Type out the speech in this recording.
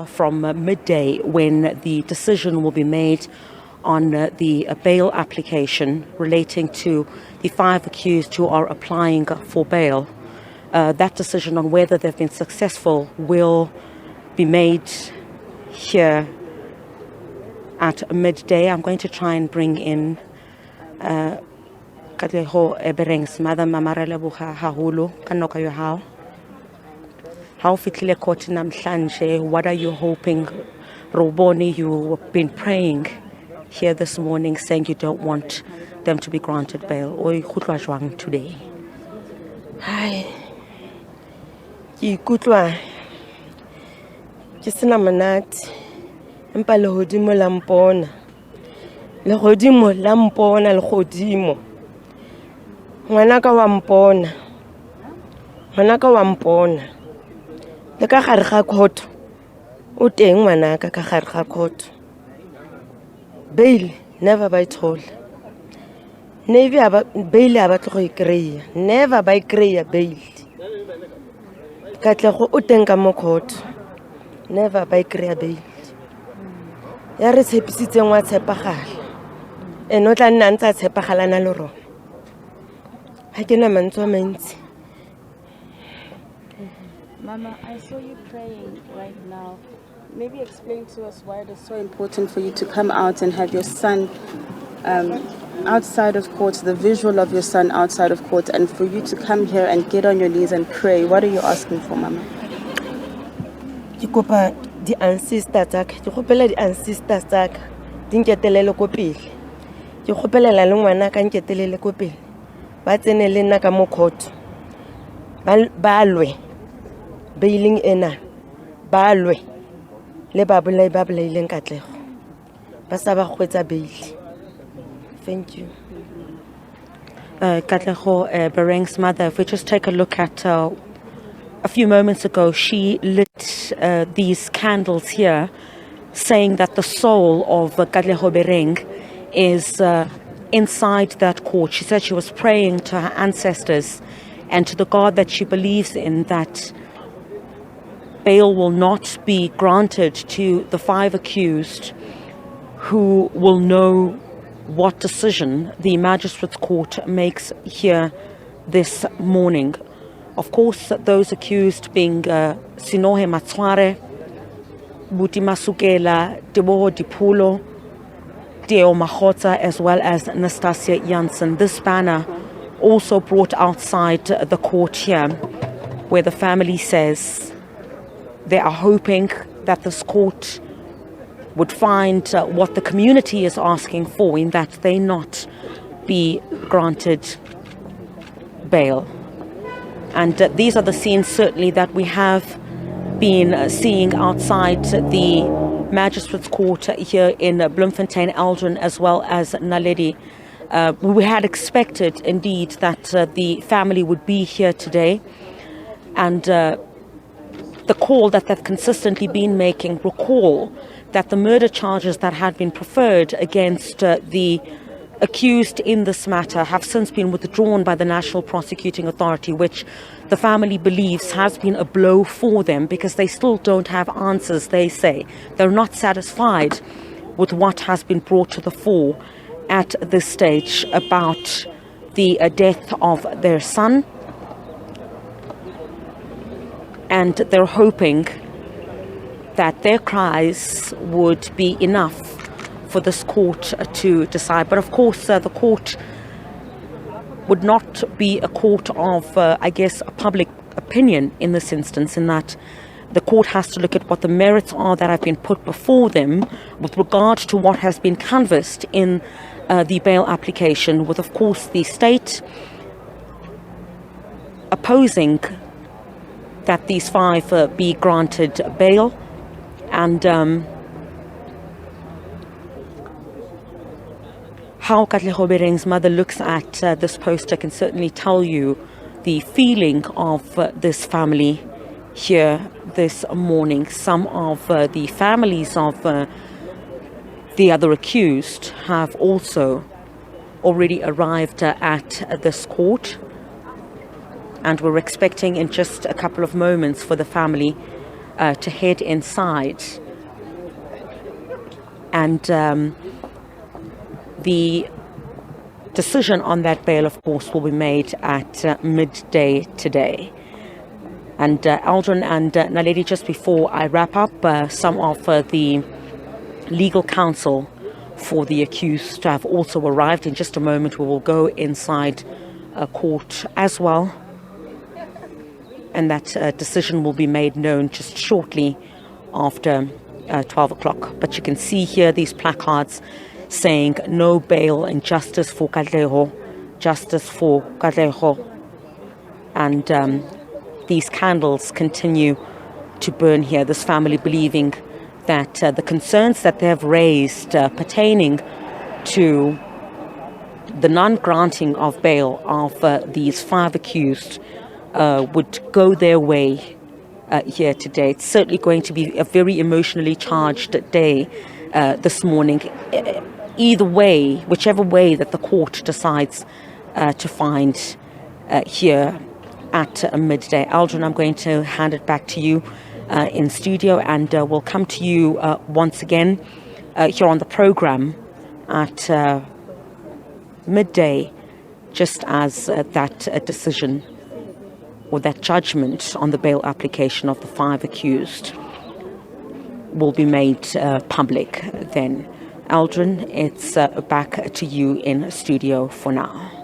from midday when the decision will be made on the bail application relating to the 5 accused who are applying for bail. That decision on whether they've been successful will be made here at midday. I'm going to try and bring in Katlego Bereng's mother, Mamarele Buha Hahulu, Kanoka Yohao. How fitlile court namhlanje? What are you hoping? Roboni, you've been praying here this morning saying you don't want them to be granted bail. Oi kutlwa jwang today? Hi. Ki kutlwa. Ke sena monate. Empa le hodimo la mpona. Le hodimo la mpona le hodimo. Ngwanaka wa mpona. Ngwanaka wa mpona. Le ka gare ga khotho. O teng ngwanaka ka gare ga khotho. Bail never by toll. Navy bail aba tlo go ikreya. Never by kreya bail. Katlego o teng ka mo khotho. Never by kreya bail. Ya re tshepisitseng wa tshepagala. Eno tla nna ntse tshepagalana le rona. Ha ke na mantswe mentsi. Mama, I saw you praying right now. Maybe explain to us why it is so important for you to come out and have your son outside of court, the visual of your son outside of court, and for you to come here and get on your knees and pray. What are you asking for, Mama? Ke kopa di ancestors tsaka, ke gopela di ancestors tsaka, di nketelele ko pele. Ke gopelela le ngwana ka nketelele ko pele. Ba tsene le nna ka mo court. Ba lwe. Bailing ena. Ba lwe. Le ba bolaileng Katlego. Ba sa ba gwetsa bail. Thank you. Katlego Bereng's mother, if we just take a look at a few moments ago, she lit these candles here, saying that the soul of Katlego Bereng is inside that court. She said she was praying to her ancestors and to the God that she believes in, that bail will not be granted to the 5 accused, who will know what decision the Magistrates Court makes here this morning. Of course, those accused being Sinohe Matsware, Buti Masukela, Teboho Dipulo, Teo Mahota, as well as Nastasia Janssen. This banner also brought outside the court here, where the family says they are hoping that this court would find what the community is asking for, in that they not be granted bail. And these are the scenes certainly that we have been seeing outside the Magistrates Court here in Bloemfontein, Eldrin, as well as Naledi. We had expected indeed that the family would be here today, and the call that they've consistently been making, recall that the murder charges that had been preferred against the accused in this matter have since been withdrawn by the National Prosecuting Authority, which the family believes has been a blow for them, because they still don't have answers, they say. They're not satisfied with what has been brought to the fore at this stage about the death of their son. And they're hoping that their cries would be enough for this court to decide. But of course, the court would not be a court of, I guess, a public opinion in this instance, in that the court has to look at what the merits are that have been put before them with regard to what has been canvassed in the bail application, with, of course, the state opposing that these 5 be granted bail. And how Katlego Bereng's mother looks at this poster can certainly tell you the feeling of this family here this morning. Some of the families of the other accused have also already arrived at this court, and we're expecting in just a couple of moments for the family to head inside. And the decision on that bail, of course, will be made at midday today. And Aldrin and Naledi, just before I wrap up, some of the legal counsel for the accused have also arrived. In just a moment, we will go inside court as well. And that decision will be made known just shortly after 12 o'clock. But you can see here these placards saying no bail and justice for Katlego, justice for Katlego. And these candles continue to burn here, this family believing that the concerns that they have raised pertaining to the non-granting of bail of these 5 accused would go their way here today. It's certainly going to be a very emotionally charged day this morning. Either way, whichever way that the court decides to find here at midday. Aldrin, I'm going to hand it back to you in studio, and we'll come to you once again here on the program at midday, just as that decision or that judgment on the bail application of the 5 accused will be made public then. Aldrin, it's back to you in studio for now.